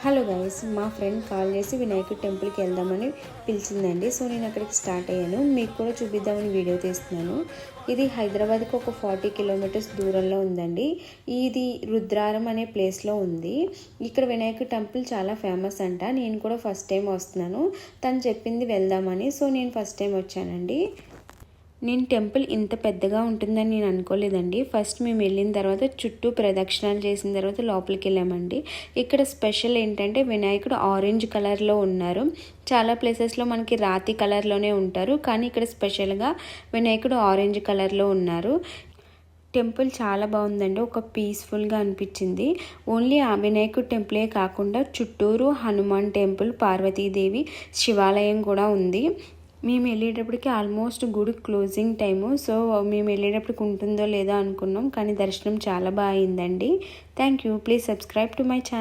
Hello guys, మా friend call చేసి వినాయకుడి టెంపుల్కి వెళ్దామని పిలిచిందండి. సో నేను అక్కడికి స్టార్ట్ అయ్యాను. మీకు కూడా చూపిద్దామని వీడియో తీస్తున్నాను. ఇది హైదరాబాద్కి ఒక 40 కిలోమీటర్స్ దూరంలో ఉందండి. ఇది రుద్రారం అనే ప్లేస్లో ఉంది. ఇక్కడ వినాయకుడి టెంపుల్ చాలా ఫేమస్ అంట. నేను కూడా ఫస్ట్ టైం వస్తున్నాను. తను చెప్పింది వెళ్దామని. సో నేను ఫస్ట్ టైం వచ్చానండి. నేను టెంపుల్ ఇంత పెద్దగా ఉంటుందని నేను అనుకోలేదండి. ఫస్ట్ మేము వెళ్ళిన తర్వాత చుట్టూ ప్రదక్షిణాలు చేసిన తర్వాత లోపలికి వెళ్ళామండి. ఇక్కడ స్పెషల్ ఏంటంటే వినాయకుడు ఆరెంజ్ కలర్లో ఉన్నారు. చాలా ప్లేసెస్లో మనకి రాతి కలర్లోనే ఉంటారు, కానీ ఇక్కడ స్పెషల్గా వినాయకుడు ఆరెంజ్ కలర్లో ఉన్నారు. టెంపుల్ చాలా బాగుందండి. ఒక పీస్ఫుల్గా అనిపించింది. ఓన్లీ ఆ వినాయకుడు టెంపులే కాకుండా చుట్టూరు హనుమాన్ టెంపుల్, పార్వతీదేవి శివాలయం కూడా ఉంది. మేము వెళ్ళేటప్పటికి ఆల్మోస్ట్ గుడి క్లోజింగ్ టైము. సో మేము వెళ్ళేటప్పటికి ఉంటుందో లేదో అనుకున్నాం, కానీ దర్శనం చాలా బాగా అయిందండి. Thank you. Please subscribe to my channel.